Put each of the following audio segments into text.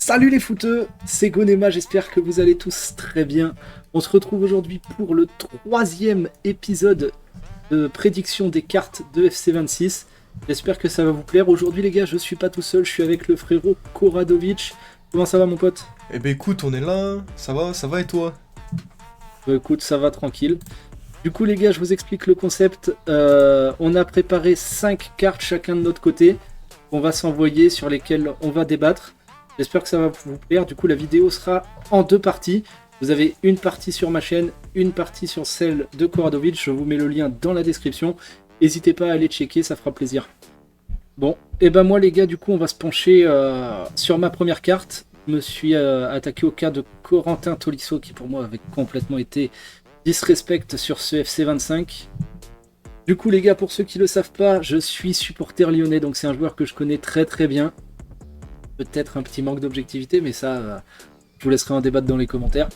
Salut les footeux, c'est Gonema, j'espère que vous allez tous très bien. On se retrouve aujourd'hui pour le troisième épisode de prédiction des cartes de FC26. J'espère que ça va vous plaire. Aujourd'hui les gars, je suis pas tout seul, je suis avec le frérot Koradovic. Comment ça va mon pote? Eh ben écoute, on est là, ça va et toi? Bah, écoute, ça va tranquille. Du coup les gars, je vous explique le concept. On a préparé 5 cartes chacun de notre côté qu'on va s'envoyer, sur lesquelles on va débattre. J'espère que ça va vous plaire. Du coup, la vidéo sera en 2 parties. Vous avez une partie sur ma chaîne, une partie sur celle de Koradovic. Je vous mets le lien dans la description. N'hésitez pas à aller checker, ça fera plaisir. Bon, et ben moi les gars, du coup, on va se pencher sur ma première carte. Je me suis attaqué au cas de Corentin Tolisso, qui pour moi avait complètement été disrespect sur ce FC25. Du coup les gars, pour ceux qui ne le savent pas, je suis supporter lyonnais, donc c'est un joueur que je connais très très bien. Peut-être un petit manque d'objectivité, mais ça, je vous laisserai en débattre dans les commentaires.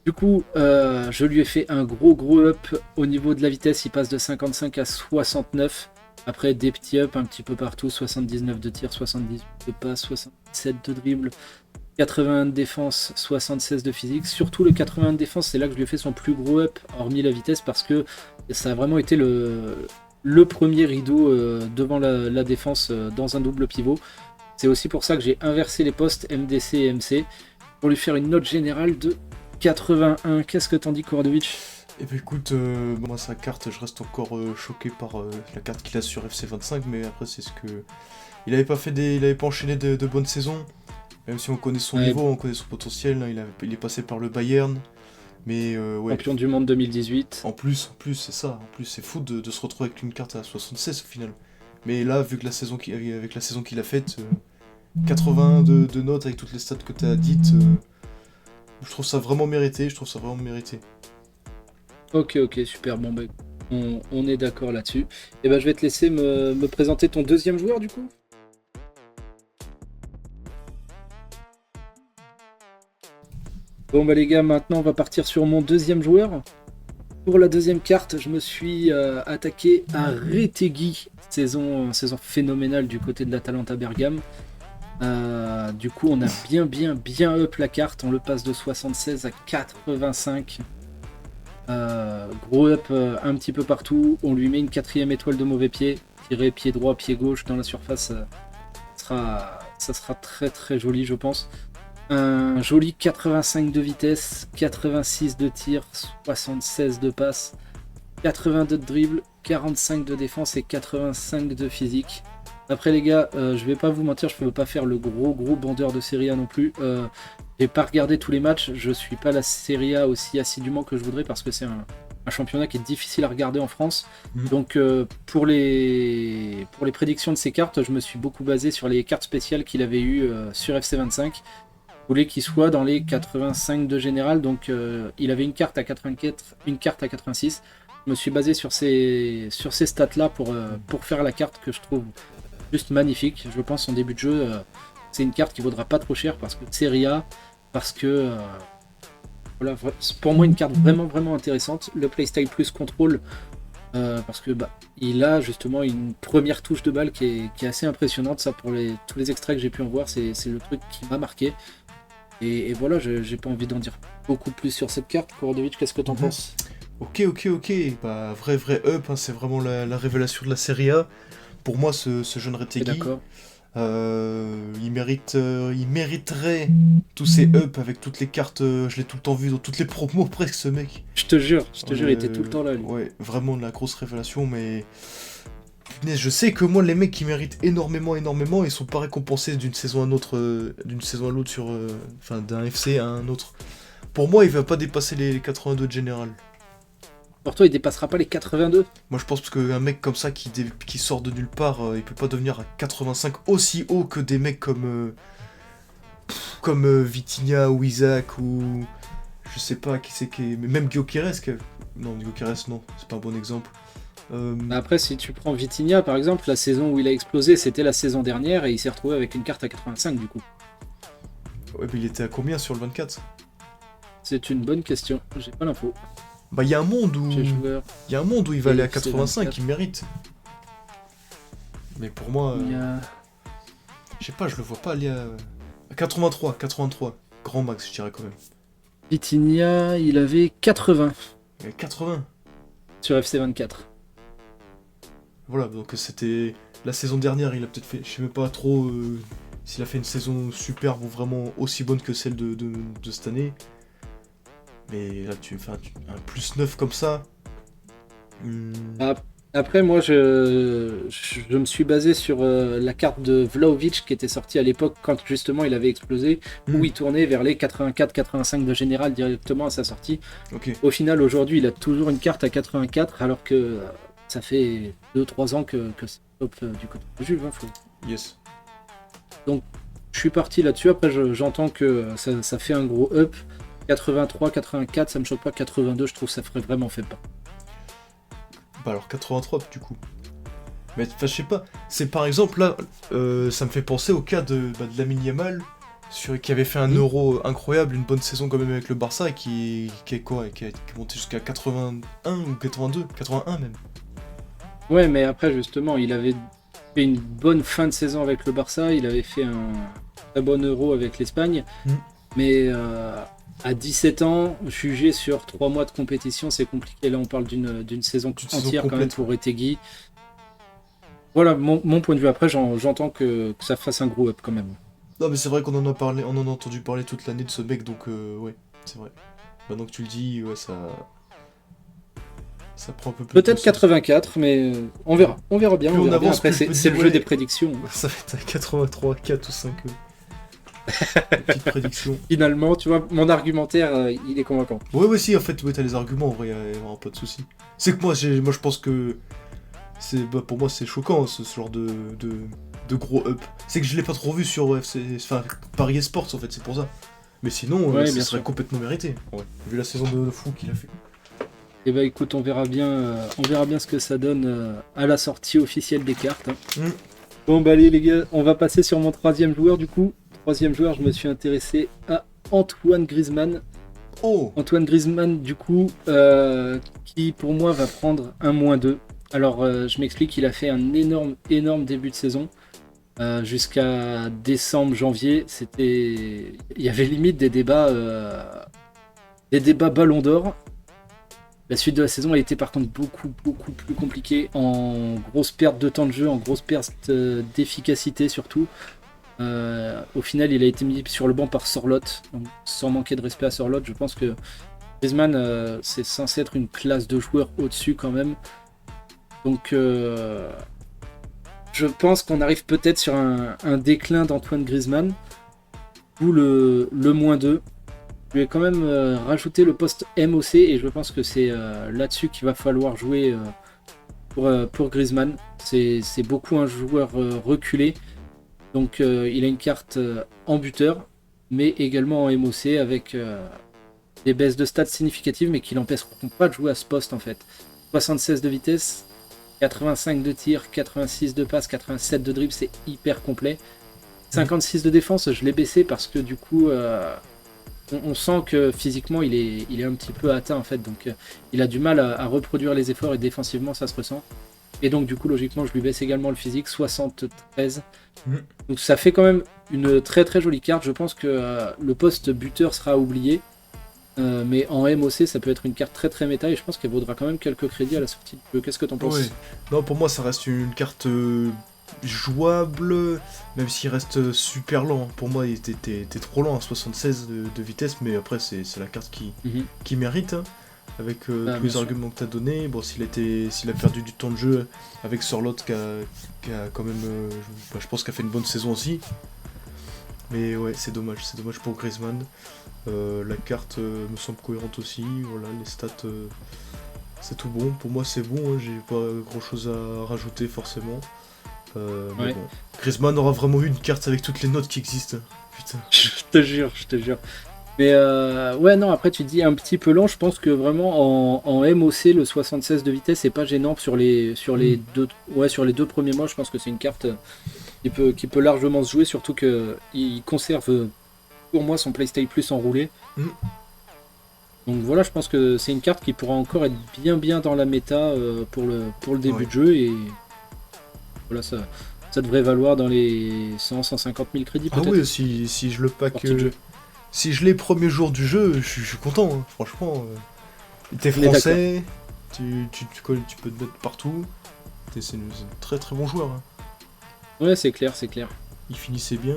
Du coup, je lui ai fait un gros up au niveau de la vitesse. Il passe de 55 à 69. Après, des petits ups un petit peu partout. 79 de tir, 70 de passe, 77 de dribble, 81 de défense, 76 de physique. Surtout le 81 de défense, c'est là que je lui ai fait son plus gros up, hormis la vitesse, parce que ça a vraiment été le premier rideau devant la défense dans un double pivot. C'est aussi pour ça que j'ai inversé les postes MDC et MC pour lui faire une note générale de 81. Qu'est-ce que t'en dis, Koradovic? Eh ben écoute, moi sa carte, je reste encore choqué par la carte qu'il a sur FC25, mais après c'est ce que... Il avait pas enchaîné de bonnes saisons, même si on connaît son niveau, on connaît son potentiel, hein, il est passé par le Bayern, mais ouais... Champion du monde 2018. En plus, c'est ça, en plus c'est fou de se retrouver avec une carte à 76 au final. Mais là, vu que avec la saison qu'il a faite, 80 de notes avec toutes les stats que tu as dites, je trouve ça vraiment mérité, Ok, super, bon bah, on est d'accord là-dessus. Et ben je vais te laisser me présenter ton deuxième joueur du coup. Bon bah les gars, maintenant on va partir sur mon deuxième joueur. Pour la deuxième carte, je me suis attaqué à Retegui, saison phénoménale du côté de l'Atalanta Bergame. Du coup, on a bien up la carte. On le passe de 76 à 85. Gros up un petit peu partout. On lui met une 4ème étoile de mauvais pied. Tiré pied droit, pied gauche dans la surface. Ça sera très joli, je pense. Un joli 85 de vitesse, 86 de tir, 76 de passe, 82 de dribble, 45 de défense et 85 de physique. Après les gars, je vais pas vous mentir, je peux pas faire le gros bandeur de Serie A non plus. J'ai pas regardé tous les matchs, je suis pas la Serie A aussi assidûment que je voudrais parce que c'est un championnat qui est difficile à regarder en France. Donc pour les prédictions de ces cartes, je me suis beaucoup basé sur les cartes spéciales qu'il avait eues sur FC25. Je voulais qu'il soit dans les 85 de général, donc il avait une carte à 84, une carte à 86. Je me suis basé sur ces stats là pour faire la carte que je trouve juste magnifique. Je pense en début de jeu, c'est une carte qui vaudra pas trop cher parce que Serie A, parce que voilà, pour moi une carte vraiment intéressante. Le playstyle plus contrôle, parce que il a justement une première touche de balle qui est assez impressionnante. Ça, pour tous les extraits que j'ai pu en voir, c'est le truc qui m'a marqué. Et voilà, j'ai pas envie d'en dire beaucoup plus sur cette carte. Koradovic, qu'est-ce que t'en penses? Ok, bah vrai up, hein, c'est vraiment la révélation de la Serie A. Pour moi, ce jeune Retegui, il mériterait tous ces ups avec toutes les cartes. Je l'ai tout le temps vu dans toutes les promos presque, ce mec. Je te jure, il était tout le temps là, lui. Ouais, vraiment de la grosse révélation, mais je sais que moi, les mecs qui méritent énormément, ils sont pas récompensés d'une saison à l'autre, sur, d'un FC à un autre. Pour moi, il va pas dépasser les 82 de général. Pour toi, il dépassera pas les 82? Moi, je pense qu'un mec comme ça qui sort de nulle part, il peut pas devenir à 85 aussi haut que des mecs comme Vitinha ou Isaac ou je sais pas qui c'est qui est... Mais même Gyökeres. Non, Gyökeres, non, c'est pas un bon exemple. Après, si tu prends Vitinha, par exemple, la saison où il a explosé, c'était la saison dernière et il s'est retrouvé avec une carte à 85 du coup. Ouais, mais il était à combien sur le 24? C'est une bonne question, j'ai pas l'info. Bah, il y a un monde où il va aller à 85, il mérite. Mais pour moi, je sais pas, je le vois pas aller à... 83. Grand max, je dirais quand même. Vitinha, il avait 80 80. sur FC24. Voilà, donc c'était... La saison dernière, il a peut-être fait... Je sais même pas trop s'il a fait une saison superbe ou vraiment aussi bonne que celle de cette année. Mais là, tu fais un plus 9 comme ça. Après, moi, je me suis basé sur la carte de Vlahovic qui était sortie à l'époque quand justement il avait explosé, où il tournait vers les 84-85 de général directement à sa sortie. Ok. Au final, aujourd'hui, il a toujours une carte à 84, alors que ça fait 2-3 ans que c'est top du côté de Juve. Yes. Donc, je suis parti là-dessus. Après, j'entends que ça fait un gros up. 83, 84, ça me choque pas. 82, je trouve que ça ferait vraiment fait pas. Bah alors 83 du coup. Mais je sais pas, c'est par exemple là, ça me fait penser au cas de Lamine Yamal, qui avait fait un Euro incroyable, une bonne saison quand même avec le Barça, et qui est monté jusqu'à 81 ou 82, 81 même. Ouais, mais après justement, il avait fait une bonne fin de saison avec le Barça, il avait fait un très bon Euro avec l'Espagne, mais à 17 ans, juger sur 3 mois de compétition, c'est compliqué. Là, on parle d'une saison entière quand même pour Retegui. Voilà mon point de vue. Après, j'entends que ça fasse un gros up quand même. Non, mais c'est vrai qu'on en a parlé, on en a entendu parler toute l'année de ce mec, donc ouais, c'est vrai. Maintenant que tu le dis, ouais, ça prend un peu plus. Peut-être 84, mais on verra. On verra bien. Plus on avance, après, c'est le jeu des prédictions. Ça va être à 83, 4 ou 5. Petite prédiction. Finalement, tu vois, mon argumentaire, il est convaincant. Ouais, si, en fait, ouais, t'as les arguments, en vrai, y a pas de souci. C'est que moi, je pense que pour moi, c'est choquant, ce genre de gros up. C'est que je l'ai pas trop vu sur Paris Esports, en fait, c'est pour ça. Mais sinon, ça serait complètement mérité, ouais, vu la saison de fou qu'il a fait. Et bah écoute, on verra bien ce que ça donne à la sortie officielle des cartes. Bon bah allez les gars, on va passer sur mon troisième joueur du coup. Troisième joueur, je me suis intéressé à Antoine Griezmann. Antoine Griezmann, du coup, qui pour moi va prendre un -2. Alors, je m'explique, il a fait un énorme début de saison. Jusqu'à décembre, janvier, il y avait limite des débats Ballon d'Or. La suite de la saison a été par contre beaucoup plus compliquée, en grosse perte de temps de jeu, en grosse perte d'efficacité surtout. Au final, il a été mis sur le banc par Sorloth. Donc, sans manquer de respect à Sorloth, je pense que Griezmann, c'est censé être une classe de joueur au-dessus quand même. Donc, je pense qu'on arrive peut-être sur un déclin d'Antoine Griezmann. Ou le -2. Je vais quand même rajouter le poste MOC et je pense que c'est là-dessus qu'il va falloir jouer pour Griezmann. C'est beaucoup un joueur reculé. Donc il a une carte en buteur, mais également en MOC avec des baisses de stats significatives, mais qui l'empêcheront pas de jouer à ce poste en fait. 76 de vitesse, 85 de tir, 86 de passe, 87 de dribble, c'est hyper complet. 56 de défense, je l'ai baissé parce que du coup, on sent que physiquement il est un petit peu atteint en fait, donc il a du mal à reproduire les efforts et défensivement ça se ressent. Et donc du coup logiquement je lui baisse également le physique, 73. Donc ça fait quand même une très jolie carte. Je pense que le poste buteur sera oublié, mais en MOC ça peut être une carte très méta et je pense qu'elle vaudra quand même quelques crédits à la sortie du jeu. Qu'est-ce que t'en penses? Ouais. Non, pour moi ça reste une carte jouable, même s'il reste super lent. Pour moi il était trop lent à 76 de vitesse, mais après c'est la carte qui mérite, hein. Avec tous les arguments que tu as donnés. Bon, s'il a perdu du temps de jeu avec Sorloth qui a quand même, je pense qu'il a fait une bonne saison aussi. Mais ouais, c'est dommage pour Griezmann. La carte me semble cohérente aussi. Voilà, les stats, c'est tout bon. Pour moi, c'est bon, hein. J'ai pas grand chose à rajouter forcément. Mais bon. Griezmann aura vraiment eu une carte avec toutes les notes qui existent. Putain. Je te jure. Mais ouais, non, après tu dis un petit peu lent. Je pense que vraiment en MOC, le 76 de vitesse c'est pas gênant sur les deux premiers mois. Je pense que c'est une carte qui peut largement se jouer, surtout qu'il conserve pour moi son playstyle plus enroulé. Donc voilà, je pense que c'est une carte qui pourra encore être bien dans la méta pour le début de jeu. Et voilà, ça devrait valoir dans les 100-150 000 crédits Ah peut-être. oui, si je le pack, Sortie de jeu. si je l'ai premier jour du jeu, je suis content, hein, franchement. T'es On est français, tu peux te mettre partout. C'est un très très bon joueur. Hein. Ouais, c'est clair, c'est clair. Il finissait bien.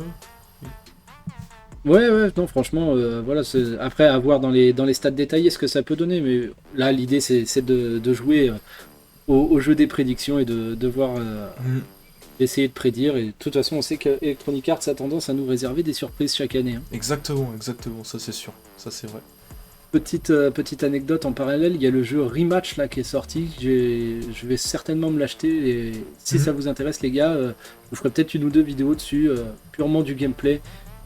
Ouais, non, franchement, voilà, après, à voir dans les stats détaillés ce que ça peut donner, mais là, l'idée, c'est de jouer au jeu des prédictions et de voir, d'essayer de prédire, et de toute façon, on sait que Electronic Arts a tendance à nous réserver des surprises chaque année. Hein. Exactement, ça c'est sûr, ça c'est vrai. Petite anecdote en parallèle, il y a le jeu Rematch là qui est sorti. Je vais certainement me l'acheter. Et si ça vous intéresse, les gars, je vous ferai peut-être une ou deux vidéos dessus, purement du gameplay,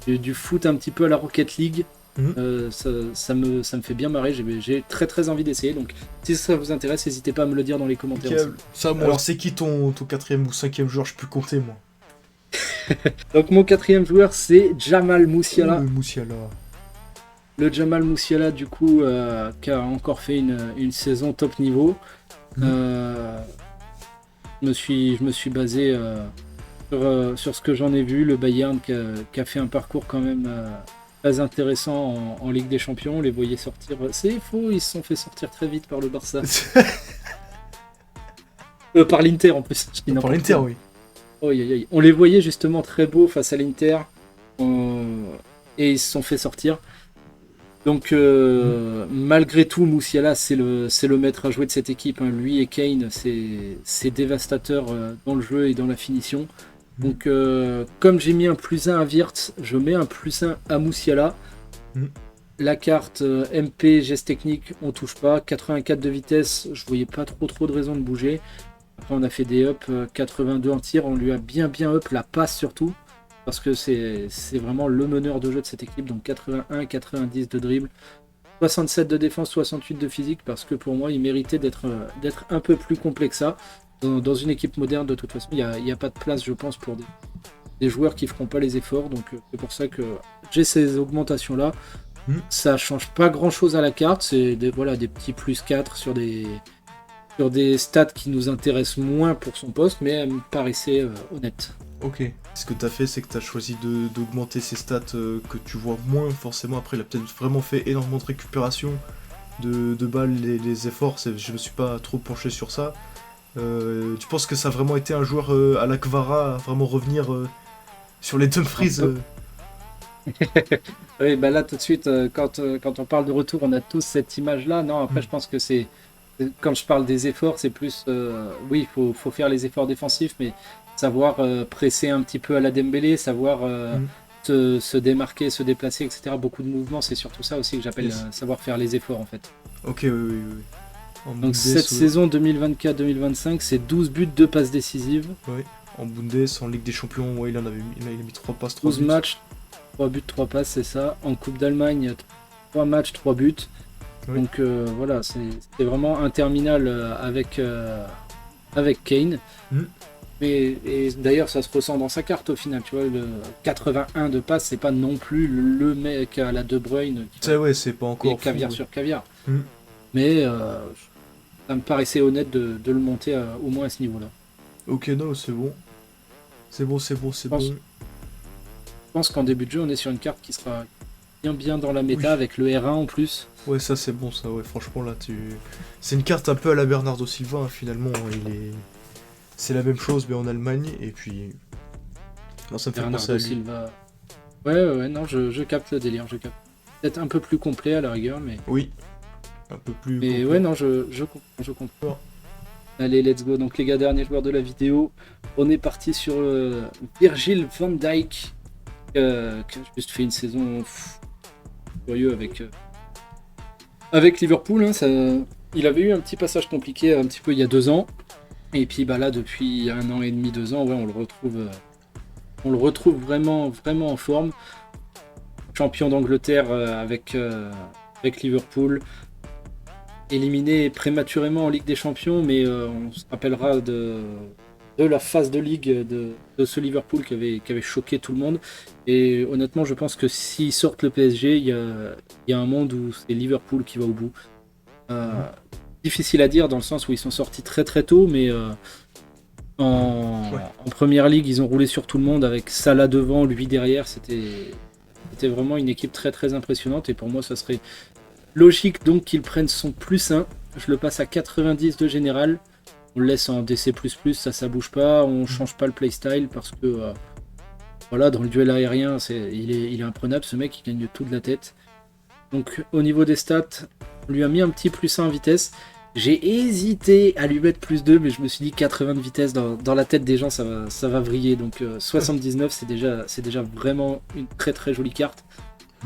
du foot un petit peu à la Rocket League. Ça me fait bien marrer. J'ai très très envie d'essayer. Donc si ça vous intéresse, n'hésitez pas à me le dire dans les commentaires. Okay. Ça, moi, alors c'est qui ton 4ème ou 5ème joueur? Je peux compter moi. Donc mon 4ème joueur, c'est Jamal Musiala. Musiala. Le Jamal Musiala, du coup, qui a encore fait une saison top niveau. Je me suis basé sur ce que j'en ai vu. Le Bayern qui a fait un parcours quand même très intéressant en Ligue des Champions. On les voyait sortir. C'est faux, ils se sont fait sortir très vite par le Barça. Par l'Inter en plus. Par l'Inter, oui. On les voyait justement très beaux face à l'Inter. Et ils se sont fait sortir. Donc malgré tout, Musiala c'est le maître à jouer de cette équipe. Hein. Lui et Kane, c'est dévastateur dans le jeu et dans la finition. Donc comme j'ai mis un +1 à Wirtz, je mets un +1 à Musiala. La carte MP, geste technique, on touche pas. 84 de vitesse, je voyais pas trop de raison de bouger. Après on a fait des up, 82 en tir, on lui a bien up la passe surtout. Parce que c'est vraiment le meneur de jeu de cette équipe. Donc 81, 90 de dribble, 67 de défense, 68 de physique. Parce que pour moi, il méritait d'être un peu plus complet que ça. Dans une équipe moderne, de toute façon, il n'y a pas de place, je pense, pour des joueurs qui ne feront pas les efforts. Donc c'est pour ça que j'ai ces augmentations-là. Ça change pas grand-chose à la carte. C'est des petits +4 sur des stats qui nous intéressent moins pour son poste. Mais elles me paraissaient honnêtes. Ok. Ce que tu as fait, c'est que tu as choisi d'augmenter ces stats que tu vois moins forcément. Après, il a peut-être vraiment fait énormément de récupération de balles, les efforts. Je me suis pas trop penché sur ça. Tu penses que ça a vraiment été un joueur à la Kvara à vraiment revenir sur les Dumfries Oui, bah là tout de suite, quand on parle de retour, on a tous cette image-là. Non, après, je pense que quand je parle des efforts, c'est plus... oui, il faut faire les efforts défensifs, mais savoir presser un petit peu à la Dembélé, savoir se démarquer, se déplacer, etc. Beaucoup de mouvements, c'est surtout ça aussi que j'appelle savoir faire les efforts en fait. Ok, oui. Donc cette saison 2024-2025, c'est 12 buts, 2 passes décisives. Oui, en Bundes, en Ligue des Champions, ouais, il a mis 3 passes, 3 12 matchs, 3 buts, 3 passes, c'est ça. En Coupe d'Allemagne, 3 matchs, 3 buts. Oui. Donc voilà, c'est vraiment un terminal avec Kane. Et d'ailleurs, ça se ressent dans sa carte au final. Tu vois, le 81 de passe, c'est pas non plus le mec à la De Bruyne. C'est pas encore caviar sur caviar. Mais ça me paraissait honnête de le monter au moins à ce niveau-là. Ok, non, c'est bon. C'est bon. Je pense qu'en début de jeu, on est sur une carte qui sera bien dans la méta avec le R1 en plus. Ouais, ça c'est bon, ça, ouais, franchement là, c'est une carte un peu à la Bernardo Silva, hein, finalement, c'est la même chose, mais en Allemagne, et puis... Non, ça me fait penser à lui. Silva... Ouais, non, je capte le délire, je capte. Peut-être un peu plus complet à la rigueur, mais... Oui, un peu plus... Mais complet. Ouais, non, je comprends. Allez, let's go. Donc les gars, dernier joueur de la vidéo, on est parti sur Virgil van Dijk, qui a juste fait une saison curieux avec Liverpool. Hein, il avait eu un petit passage compliqué un petit peu il y a 2 ans. Et puis bah là, depuis 1 an et demi, 2 ans, ouais, on le retrouve vraiment en forme. Champion d'Angleterre avec Liverpool. Éliminé prématurément en Ligue des Champions, mais on se rappellera de la phase de Ligue de ce Liverpool qui avait choqué tout le monde. Et honnêtement, je pense que s'ils sortent le PSG, il y a un monde où c'est Liverpool qui va au bout. Difficile à dire dans le sens où ils sont sortis très tôt, mais En première ligue, ils ont roulé sur tout le monde avec Salah devant, lui derrière. C'était vraiment une équipe très très impressionnante. Et pour moi, ça serait logique donc qu'ils prennent son +1. Je le passe à 90 de général. On le laisse en DC++, ça bouge pas. On change pas le playstyle parce que voilà, dans le duel aérien, il est imprenable. Ce mec, il gagne tout de la tête. Donc au niveau des stats, on lui a mis un petit +1 en vitesse. J'ai hésité à lui mettre +2, mais je me suis dit 80 de vitesse dans la tête des gens, ça va vriller. Donc 79, c'est déjà vraiment une très très jolie carte.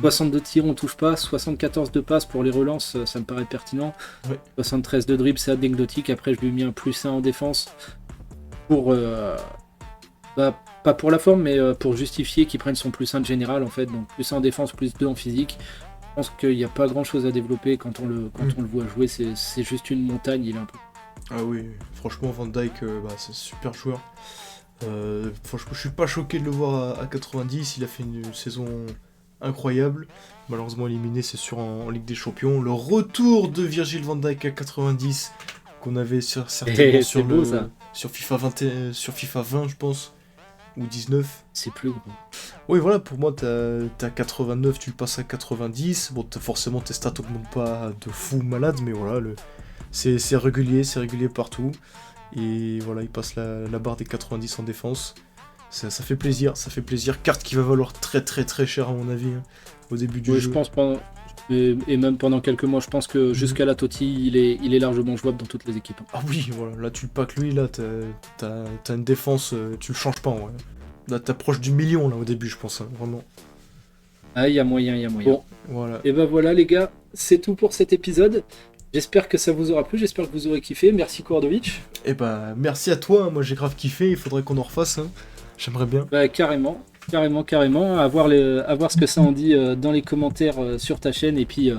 62 tirs, on touche pas. 74 de passe pour les relances, ça me paraît pertinent. Ouais. 73 de dribble, c'est anecdotique. Après, je lui ai mis un +1 en défense pour pas pour la forme, mais pour justifier qu'il prenne son +1 de général en fait. Donc +1 en défense, +2 en physique. Je pense qu'il n'y a pas grand chose à développer quand on le voit jouer, c'est juste une montagne, il est un peu. Ah oui, franchement Van Dijk, c'est un super joueur. Franchement, je suis pas choqué de le voir à 90, il a fait une saison incroyable. Malheureusement éliminé, c'est sûr, en Ligue des Champions. Le retour de Virgil van Dijk à 90, qu'on avait certainement sur FIFA 20, je pense, ou 19. C'est plus gros. Oui, voilà, pour moi, t'as 89, tu le passes à 90. Bon, forcément, tes stats augmentent pas de fou malade, mais voilà, c'est régulier partout. Et voilà, il passe la barre des 90 en défense. Ça fait plaisir. Carte qui va valoir très très très cher, à mon avis, hein, au début du jeu. Je pense et même pendant quelques mois, je pense que jusqu'à la Totti, il est largement jouable dans toutes les équipes. Ah oui, voilà, là tu le packs lui, là t'as une défense, tu le changes pas, ouais. Là t'approches du million, là, au début, je pense, hein, vraiment. Ah, il y a moyen. Bon, voilà. Et ben voilà les gars, c'est tout pour cet épisode. J'espère que ça vous aura plu, j'espère que vous aurez kiffé. Merci Kordovic. Et bah merci à toi, hein. Moi j'ai grave kiffé, il faudrait qu'on en refasse, hein. J'aimerais bien. Bah carrément. À voir ce que ça en dit dans les commentaires sur ta chaîne et puis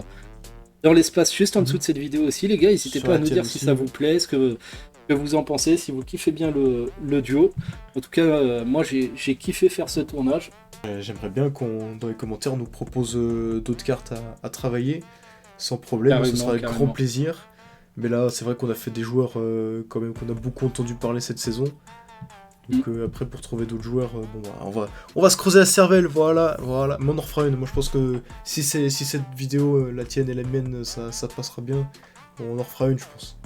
dans l'espace juste en dessous de cette vidéo aussi, les gars. N'hésitez pas à nous dire si ça vous plaît, ce que vous en pensez, si vous kiffez bien le duo. En tout cas, moi j'ai kiffé faire ce tournage. J'aimerais bien qu'on, dans les commentaires, nous propose d'autres cartes à travailler, sans problème, ce sera avec grand plaisir. Mais là, c'est vrai qu'on a fait des joueurs quand même qu'on a beaucoup entendu parler cette saison. Donc après, pour trouver d'autres joueurs, on va se creuser la cervelle, voilà. Mais on en refera une. Moi, je pense que si cette vidéo, la tienne et la mienne, ça passera bien, on en refera une, je pense.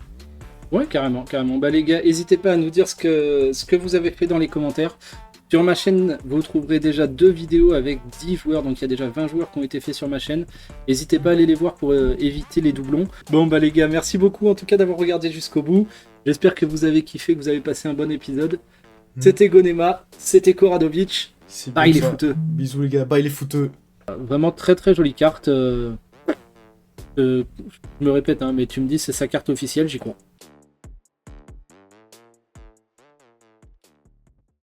Ouais, carrément. Bah les gars, n'hésitez pas à nous dire ce que vous avez fait dans les commentaires. Sur ma chaîne, vous trouverez déjà 2 vidéos avec 10 joueurs, donc il y a déjà 20 joueurs qui ont été faits sur ma chaîne. N'hésitez pas à aller les voir pour éviter les doublons. Bon bah les gars, merci beaucoup en tout cas d'avoir regardé jusqu'au bout. J'espère que vous avez kiffé, que vous avez passé un bon épisode. C'était Gonema, c'était Kordovic. Bye les footeux. Bisous les gars, bye les footeux. Vraiment très très jolie carte. Je me répète, hein, mais tu me dis c'est sa carte officielle, j'y crois.